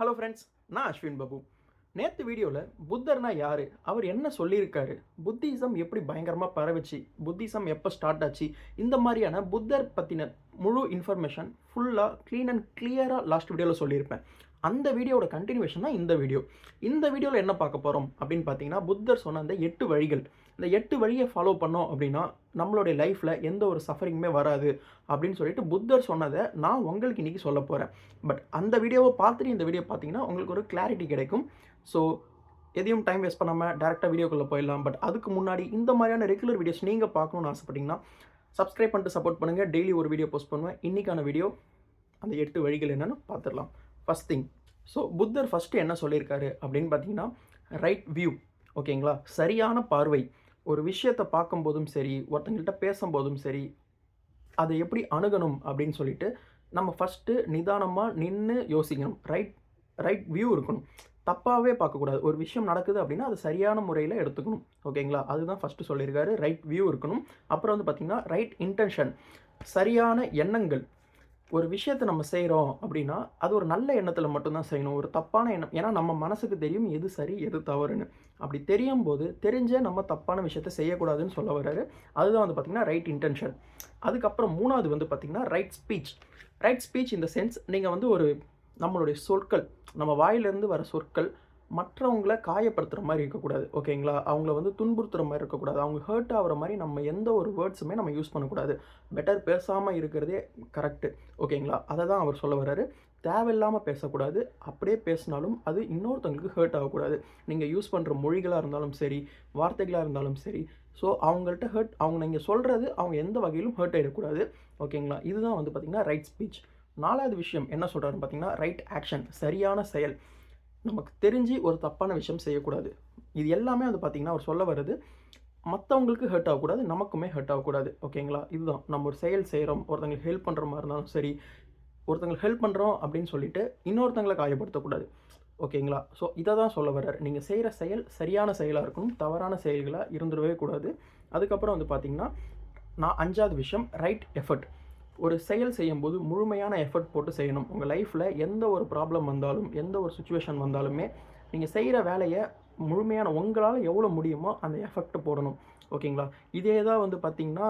Hello friends, நான் அஸ்வின் பாபு. நேற்று வீடியோவில் புத்தர்னா யார், அவர் என்ன சொல்லியிருக்காரு, புத்திசம் எப்படி பயங்கரமாக பரவுச்சு, புத்திசம் எப்போ ஸ்டார்ட் ஆச்சு, இந்த மாதிரியான புத்தர் பற்றின முழு இன்ஃபர்மேஷன் ஃபுல்லாக க்ளீன் அண்ட் கிளியராக லாஸ்ட் வீடியோவில் சொல்லியிருப்பேன். அந்த வீடியோவோட கண்டினியூவேஷன் தான் இந்த வீடியோ. இந்த வீடியோவில் என்ன பார்க்க போகிறோம் அப்படின்னு பார்த்தீங்கன்னா, புத்தர் சொன்ன அந்த 8 வழிகள். இந்த 8 வழியை ஃபாலோ பண்ணோம் அப்படின்னா நம்மளுடைய லைஃப்பில் எந்த ஒரு சஃபரிங்குமே வராது அப்படின்னு சொல்லிட்டு புத்தர் சொன்னதை நான் உங்களுக்கு இன்றைக்கி சொல்ல போகிறேன். பட் அந்த வீடியோவை பார்த்துட்டு இந்த வீடியோ பார்த்தீங்கன்னா உங்களுக்கு ஒரு கிளாரிட்டி கிடைக்கும். ஸோ எதையும் டைம் வேஸ்ட் பண்ணாமல் டேரெக்டாக வீடியோக்குள்ளே போயிடலாம். பட் அதுக்கு முன்னாடி இந்த மாதிரியான ரெகுலர் வீடியோஸ் நீங்கள் பார்க்கணுன்னு ஆசைப்பட்டீங்கன்னா சப்ஸ்கிரைப் பண்ணிட்டு சப்போர்ட் பண்ணுங்கள். டெய்லி ஒரு வீடியோ போஸ்ட் பண்ணுவேன். இன்றைக்கான வீடியோ அந்த 8 வழிகள் என்னென்னு பார்த்துடலாம். ஃபஸ்ட் திங், ஸோ புத்தர் ஃபஸ்ட்டு என்ன சொல்லியிருக்காரு அப்படின்னு பார்த்தீங்கன்னா, ரைட் வியூ. ஓகேங்களா, சரியான பார்வை. ஒரு விஷயத்தை பார்க்கும்போதும் சரி, ஒருத்தங்கள்கிட்ட பேசும்போதும் சரி, அதை எப்படி அணுகணும் அப்படின்னு சொல்லிட்டு நம்ம ஃபஸ்ட்டு நிதானமாக நின்று யோசிக்கணும். ரைட் வியூ இருக்கணும். தப்பாகவே பார்க்கக்கூடாது. ஒரு விஷயம் நடக்குது அப்படின்னா அது சரியான முறையில் எடுத்துக்கணும். ஓகேங்களா, அதுதான் ஃபஸ்ட்டு சொல்லியிருக்காரு. ரைட் வியூ இருக்கணும். அப்புறம் வந்து பார்த்திங்கன்னா ரைட் இன்டென்ஷன், சரியான எண்ணங்கள். ஒரு விஷயத்தை நம்ம செய்கிறோம் அப்படின்னா அது ஒரு நல்ல எண்ணத்தில் மட்டும்தான் செய்யணும். ஒரு தப்பான எண்ணம், ஏன்னா நம்ம மனசுக்கு தெரியும் எது சரி எது தவறுன்னு. அப்படி தெரியும் போது தெரிஞ்சே நம்ம தப்பான விஷயத்தை செய்யக்கூடாதுன்னு சொல்ல வர்றாரு. அதுதான் வந்து பார்த்திங்கன்னா ரைட் இன்டென்ஷன். அதுக்கப்புறம் மூணாவது வந்து பார்த்திங்கன்னா ரைட் ஸ்பீச். ரைட் ஸ்பீச் இந்த சென்ஸ், நீங்கள் வந்து ஒரு நம்மளுடைய சொற்கள், நம்ம வாயிலிருந்து வர சொற்கள் மற்றவங்கள காயப்படுத்துகிற மாதிரி இருக்கக்கூடாது. ஓகேங்களா, அவங்கள வந்து துன்புறுத்துகிற மாதிரி இருக்கக்கூடாது. அவங்க ஹர்ட் ஆகிற மாதிரி நம்ம எந்த ஒரு வேர்ட்ஸுமே நம்ம யூஸ் பண்ணக்கூடாது. பெட்டர் பேசாமல் இருக்கிறதே கரெக்டு. ஓகேங்களா, அதை தான் அவர் சொல்ல வர்றாரு. தேவையில்லாமல் பேசக்கூடாது. அப்படியே பேசினாலும் அது இன்னொருத்தவங்களுக்கு ஹர்ட் ஆகக்கூடாது. நீங்கள் யூஸ் பண்ணுற மொழிகளாக இருந்தாலும் சரி, வார்த்தைகளாக இருந்தாலும் சரி, ஸோ அவங்கள்ட்ட அவங்க நீங்கள் சொல்கிறது அவங்க எந்த வகையிலும் ஹர்ட் ஆகிடக்கூடாது. ஓகேங்களா, இதுதான் வந்து பார்த்திங்கன்னா ரைட் ஸ்பீச். நாலாவது விஷயம் என்ன சொல்கிறாருன்னு பார்த்தீங்கன்னா ரைட் ஆக்ஷன், சரியான செயல். நமக்கு தெரிஞ்சு ஒரு தப்பான விஷயம் செய்யக்கூடாது. இது எல்லாமே வந்து பார்த்திங்கன்னா அவர் சொல்ல வருது, மற்றவங்களுக்கு ஹர்ட் ஆகக்கூடாது, நமக்குமே ஹர்ட் ஆகக்கூடாது. ஓகேங்களா, இதுதான் நம்ம ஒரு செயல் செய்கிறோம், ஒருத்தங்களுக்கு ஹெல்ப் பண்ணுற மாதிரி இருந்தாலும் சரி, ஒருத்தங்களுக்கு ஹெல்ப் பண்ணுறோம் அப்படின்னு சொல்லிட்டு இன்னொருத்தங்களை காயப்படுத்தக்கூடாது. ஓகேங்களா, ஸோ இதை தான் சொல்ல வர்றாரு. நீங்கள் செய்கிற செயல் சரியான செயலாக இருக்கணும், தவறான செயல்களாக இருந்துடவே கூடாது. அதுக்கப்புறம் வந்து பார்த்திங்கன்னா அஞ்சாவது விஷயம் ரைட் எஃபர்ட். ஒரு செயல் செய்யும்போது முழுமையான எஃபர்ட் போட்டு செய்யணும். உங்கள் லைஃப்பில் எந்த ஒரு ப்ராப்ளம் வந்தாலும், எந்த ஒரு சுச்சுவேஷன் வந்தாலுமே நீங்கள் செய்கிற வேலையை முழுமையான உங்களால் எவ்வளோ முடியுமோ அந்த எஃபெக்ட் போடணும். ஓகேங்களா, இதே தான் வந்து பார்த்திங்கன்னா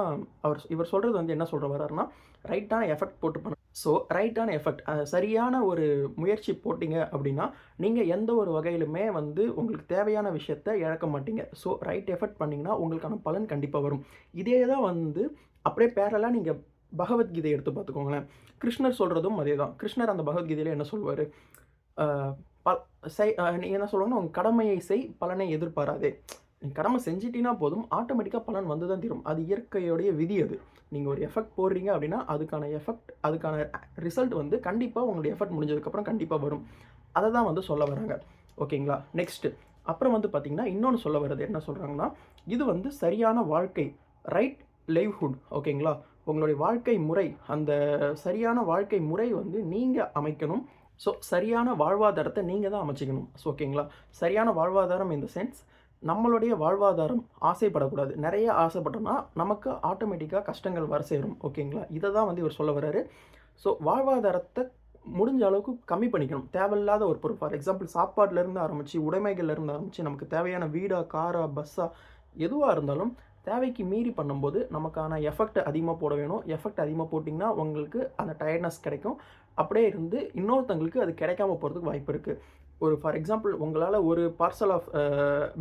இவர் சொல்கிறது வந்து என்ன சொல்கிற வர்றாருன்னா ரைட்டான எஃபெக்ட் போட்டு பண்ணணும். ஸோ ரைட்டான எஃபெக்ட், சரியான ஒரு முயற்சி போட்டிங்க அப்படின்னா நீங்கள் எந்த ஒரு வகையிலுமே வந்து உங்களுக்கு தேவையான விஷயத்தை இழக்க மாட்டீங்க. ஸோ ரைட் எஃபெக்ட் பண்ணிங்கன்னா உங்களுக்கான பலன் கண்டிப்பாக வரும். இதே தான் வந்து அப்படியே பேரலாக நீங்கள் பகவத்கீதை எடுத்து பார்த்துக்கோங்களேன். கிருஷ்ணர் சொல்கிறதும் அதே தான். கிருஷ்ணர் அந்த பகவத்கீதையில் என்ன சொல்வார், நீங்கள் என்ன சொல்லுவாங்கன்னா, உங்கள் கடமையை செய், பலனை எதிர்பாராதே. நீங்கள் கடமை செஞ்சிட்டினா போதும், ஆட்டோமேட்டிக்காக பலன் வந்து தான் தரும். அது இயற்கையோடைய விதி. அது நீங்கள் ஒரு எஃபெக்ட் போடுறீங்க அப்படின்னா அதுக்கான ரிசல்ட் வந்து கண்டிப்பாக உங்களுடைய எஃபெக்ட் முடிஞ்சதுக்கப்புறம் கண்டிப்பாக வரும். அதை தான் வந்து சொல்ல வராங்க. ஓகேங்களா, நெக்ஸ்ட்டு அப்புறம் வந்து பார்த்திங்கன்னா இன்னொன்று சொல்ல வர்றது என்ன சொல்கிறாங்கன்னா, இது வந்து சரியான வாழ்க்கை, ரைட் லைவ்ஹுட். ஓகேங்களா, உங்களுடைய வாழ்க்கை முறை, அந்த சரியான வாழ்க்கை முறை வந்து நீங்கள் அமைக்கணும். ஸோ சரியான வாழ்வாதாரத்தை நீங்கள் தான் அமைச்சிக்கணும். ஸோ ஓகேங்களா, சரியான வாழ்வாதாரம் இந்த சென்ஸ், நம்மளுடைய வாழ்வாதாரம் ஆசைப்படக்கூடாது. நிறைய ஆசைப்பட்டோம்னா நமக்கு ஆட்டோமேட்டிக்காக கஷ்டங்கள் வர சேரும். ஓகேங்களா, இதை தான் வந்து இவர் சொல்ல வர்றாரு. ஸோ வாழ்வாதாரத்தை முடிஞ்ச அளவுக்கு கம்மி பண்ணிக்கணும். தேவையில்லாத ஒரு பொருள், ஃபார் எக்ஸாம்பிள் சாப்பாட்டிலேருந்து ஆரம்பித்து, உடைமைகள்லேருந்து ஆரம்பித்து, நமக்கு தேவையான வீடா, காரா, பஸ்ஸா, எதுவாக இருந்தாலும் தேவைக்கு மீறி பண்ணும்போது நமக்கான எஃபெக்ட் அதிகமாக போட வேணும். எஃபெக்ட் அதிகமாக போட்டிங்கன்னா உங்களுக்கு அந்த டயர்ட்னஸ் கிடைக்கும். அப்படியே இருந்து இன்னொருத்தங்களுக்கு அது கிடைக்காம போகிறதுக்கு வாய்ப்பு இருக்குது. ஒரு ஃபார் எக்ஸாம்பிள் உங்களால் ஒரு பார்சல் ஆஃப்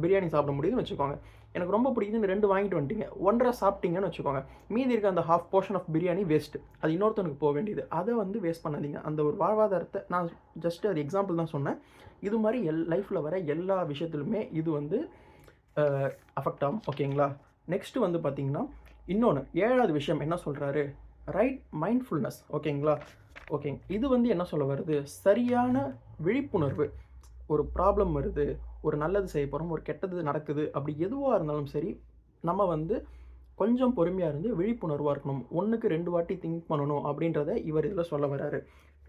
பிரியாணி சாப்பிட முடியுதுன்னு வச்சுக்கோங்க. எனக்கு ரொம்ப பிடிக்குதுன்னு 2 வாங்கிட்டு வந்துட்டீங்க, 1.5 சாப்பிட்டீங்கன்னு வச்சுக்கோங்க. மீதி இருக்க அந்த half portion of biryani waste. அது இன்னொருத்தனுக்கு போக வேண்டியது. அதை வந்து வேஸ்ட் பண்ணாதீங்க. அந்த ஒரு வாழ்வாதாரத்தை நான் ஜஸ்ட் அது எக்ஸாம்பிள் தான் சொன்னேன். இது மாதிரி லைஃப்பில் வர எல்லா விஷயத்துலையுமே இது வந்து அஃபெக்ட் ஆகும். ஓகேங்களா, நெக்ஸ்ட்டு வந்து பார்த்திங்கன்னா இன்னொன்று 7வது விஷயம் என்ன சொல்கிறாரு, ரைட் மைண்ட்ஃபுல்னஸ். ஓகேங்களா, ஓகேங்க, இது வந்து என்ன சொல்ல வருது, சரியான விழிப்புணர்வு. ஒரு ப்ராப்ளம் வருது, ஒரு நல்லது செய்ய போகிறோம், ஒரு கெட்டது நடக்குது, அப்படி எதுவாக இருந்தாலும் சரி, நம்ம வந்து கொஞ்சம் பொறுமையாக இருந்து விழிப்புணர்வாக இருக்கணும். 1க்கு 2 வாட்டி திங்க் பண்ணணும் அப்படின்றத இவர் இதில் சொல்ல வர்றாரு.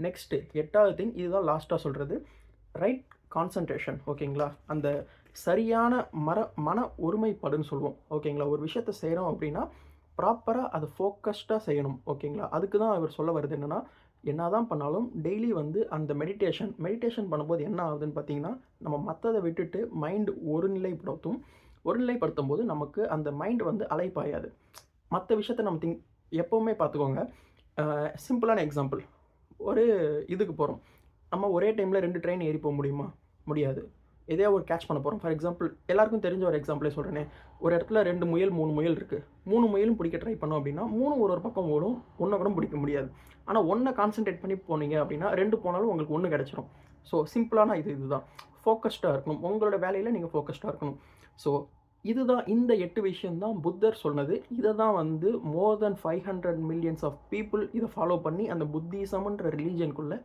நெக்ஸ்ட்டு 8வது திங், இதுதான் லாஸ்ட்டாக சொல்கிறது, ரைட் கான்சன்ட்ரேஷன். ஓகேங்களா, அந்த சரியான மன ஒருமைப்பாடுன்னு சொல்லுவோம். ஓகேங்களா, ஒரு விஷயத்தை செய்கிறோம் அப்படின்னா ப்ராப்பராக அதை ஃபோக்கஸ்டாக செய்யணும். ஓகேங்களா, அதுக்கு தான் அவர் சொல்ல வருது என்னென்னா, என்னதான் பண்ணாலும் டெய்லி வந்து அந்த மெடிடேஷன் பண்ணும்போது என்ன ஆகுதுன்னு பார்த்தீங்கன்னா, நம்ம மத்தத விட்டுட்டு மைண்ட் ஒருநிலைப்படுத்தும்போது நமக்கு அந்த மைண்ட் வந்து அலைப்பாயாது. மத்த விஷயத்த நம்ம எப்பவுமே பார்த்துக்கோங்க. சிம்பிளான எக்ஸாம்பிள். ஒரு இதுக்கு போறோம். நம்ம ஒரே டைம்ல 2 ட்ரெயின் ஏறி போ முடியுமா? முடியாது. எதையோ ஒரு கேட்ச் பண்ண போறோம். ஃபார் எக்ஸாம்பிள் எல்லாருக்கும் தெரிஞ்ச ஒரு எக்ஸாம்பிளே சொல்றேனே. ஒரு இடத்துல 2 முயல், 3 முயல் இருக்கு. 3 முயலும் பிடிக்க ட்ரை பண்ணோம் அப்படின்னா, 3 ஒரு ஒரு பக்கம் ஓடும். 1 கூட பிடிக்க முடியாது. ஆனா 1 கான்சன்ட்ரேட் பண்ணி போனீங்க அப்படின்னா, 2 போனாலும் உங்களுக்கு 1 கிடைச்சிரும். ஸோ சிம்பிளான இதுதான். ஃபோக்கஸ்டா இருக்கணும். உங்களோட வேலையில நீங்க ஃபோக்கஸ்டா இருக்கணும். ஸோ இதுதான் இந்த 8 விஷயம் தான் புத்தர் சொன்னது. இத தான் வந்து மோர் தென் 500 மில்லியன்ஸ் ஆஃப் பீப்பிள் இத ஃபாலோ பண்ணி அந்த புத்திசம்ன்ற ரிலிஜியன்குள்ள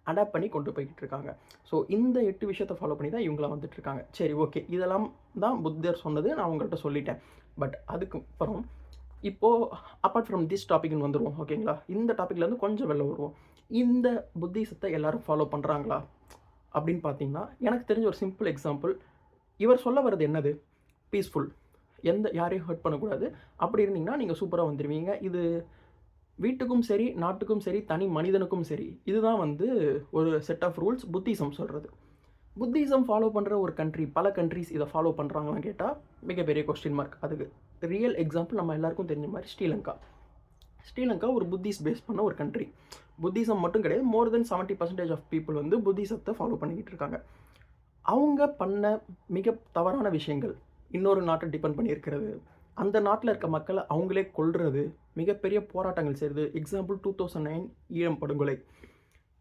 அடாப்ட் பண்ணி கொண்டு போய்க்கிட்டு இருக்காங்க. ஸோ இந்த 8 விஷயத்த ஃபாலோ பண்ணி தான் இவங்கலாம் வந்துட்டு இருக்காங்க. சரி, ஓகே. இதெல்லாம் தான் புத்தர் சொன்னது. நான் உங்கள்ட்ட சொல்லிட்டேன். பட் அதுக்கு அப்புறம் இப்போ அப்பார்ட் ஃப்ரம் திஸ் டாபிக்னு வந்துருவோம். ஓகேங்களா? இந்த டாபிக்லேருந்து கொஞ்சம் வெளில வருவோம். இந்த புத்திசத்தை எல்லாரும் ஃபாலோ பண்ணுறாங்களா? அப்படின்னு பார்த்தீங்கன்னா, எனக்கு தெரிஞ்ச ஒரு சிம்பிள் எக்ஸாம்பிள். இவர் சொல்ல வர்றது என்னது? பீஸ்ஃபுல். யாரையும் ஹர்ட் பண்ணக்கூடாது. அப்படி இருந்தீங்கன்னா, நீங்க சூப்பரா வந்துருவீங்க. இது வீட்டுக்கும் சரி, நாட்டுக்கும் சரி, தனி மனிதனுக்கும் சரி. இதுதான் வந்து ஒரு செட் ஆஃப் ரூல்ஸ் புத்திசம் சொல்றது. புத்திசம் ஃபாலோ பண்ற ஒரு பல கண்ட்ரீஸ் இத ஃபாலோ பண்றாங்களான்னு கேட்டா, மிகப்பெரிய கொஸ்டின் மார்க். அதுக்கு ரியல் எக்ஸாம்பிள் நம்ம எல்லாருக்கும் தெரிஞ்ச மாரி ஸ்ரீலங்கா. ஸ்ரீலங்கா ஒரு புத்திஸ்ட் பேஸ் பண்ண ஒரு கண்ட்ரி. புத்திசம் மட்டும் கிடையாது. மோர் தென் 70% ஆஃப் பீப்பிள் வந்து புத்திசத்தை ஃபாலோ பண்ணிக்கிட்டு இருக்காங்க. அவங்க பண்ண மிக தவறான விஷயங்கள், இன்னொரு நாட்டை டிபெண்ட் பண்ணியிருக்கிறது, அந்த நாட்டில் இருக்க மக்களை அவங்களே கொல்றது, மிகப்பெரிய போராட்டங்கள் செய்கிறது. எக்ஸாம்பிள் 2009 ஈழம் படுகொலை.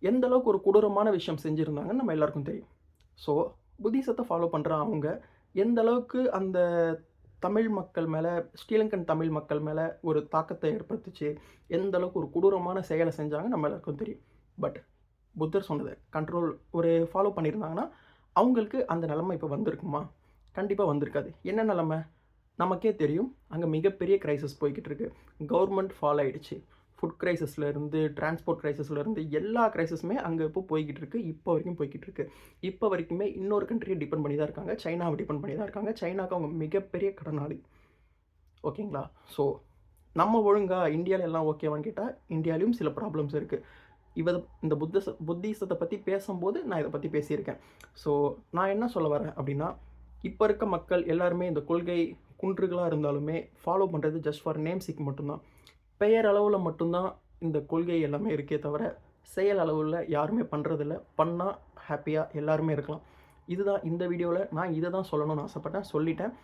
எந்த அளவுக்கு ஒரு கொடூரமான விஷயம் செஞ்சுருந்தாங்கன்னு நம்ம எல்லாருக்கும் தெரியும். ஸோ புத்திசத்தை ஃபாலோ பண்ணுற அவங்க எந்த அளவுக்கு அந்த தமிழ் மக்கள் மேலே, ஸ்ரீலங்கன் தமிழ் மக்கள் மேலே ஒரு தாக்கத்தை ஏற்படுத்துச்சு, எந்த அளவுக்கு ஒரு கொடூரமான செயலை செஞ்சாங்க நம்ம எல்லாருக்கும் தெரியும். பட் புத்தர் சொன்னது ஒரு ஃபாலோ பண்ணியிருந்தாங்கன்னா அவங்களுக்கு அந்த நிலைமை இப்போ வந்திருக்குமா? கண்டிப்பாக வந்திருக்காது. என்ன நிலைமை? நமக்கே தெரியும். அங்கே மிகப்பெரிய கிரைசிஸ் போய்கிட்டு இருக்கு. கவர்மெண்ட் ஃபால் ஆயிடுச்சு. ஃபுட் கிரைசிஸ்லேருந்து, டிரான்ஸ்போர்ட் கிரைசிஸ்லேருந்து எல்லா கிரைசிஸுமே அங்கே இப்போ போய்கிட்டு இருக்கு. இப்போ வரைக்கும் போய்கிட்டு இருக்கு. இப்போ வரைக்குமே இன்னொரு கண்ட்ரியை டிபெண்ட் பண்ணி தான் இருக்காங்க. சைனாவை டிபெண்ட் பண்ணி தான் இருக்காங்க. சைனாவுக்கு அவங்க மிகப்பெரிய கடனாளி. ஓகேங்களா? ஸோ நம்ம ஒழுங்கா இந்தியாவில் எல்லாம் ஓகேவான்னு கேட்டால், இந்தியாவிலையும் சில ப்ராப்ளம்ஸ் இருக்குது. இந்த புத்திசத்தை பற்றி பேசும்போது நான் இதை பற்றி பேசியிருக்கேன். ஸோ நான் என்ன சொல்ல வரேன் அப்படின்னா, இப்போ இருக்க மக்கள் எல்லாருமே இந்த கொள்கை குன்றுகளாக இருந்தாலுமே ஃபாலோ பண்ணுறது ஜஸ்ட் ஃபார் நேம்ஸுக்கு மட்டும்தான். பெயர் அளவில் மட்டும்தான் இந்த கொள்கை எல்லாமே இருக்கே தவிர, செயல் அளவில் யாருமே பண்ணுறதில்ல. பண்ணால் ஹாப்பியாக எல்லாருமே இருக்கலாம். இதுதான் இந்த வீடியோவில் நான் இதை தான் சொல்லணும்னு ஆசைப்பட்டேன், சொல்லிட்டேன்.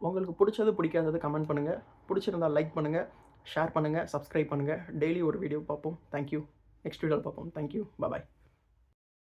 உங்களுக்கு பிடிச்சது பிடிக்காதது கமெண்ட் பண்ணுங்கள். பிடிச்சிருந்தால் லைக் பண்ணுங்கள், ஷேர் பண்ணுங்கள், சப்ஸ்கிரைப் பண்ணுங்கள். டெய்லி ஒரு வீடியோ பார்ப்போம். தேங்க்யூ. நெக்ஸ்ட் வீடியோவில் பார்ப்போம். தேங்க்யூ. பாய்.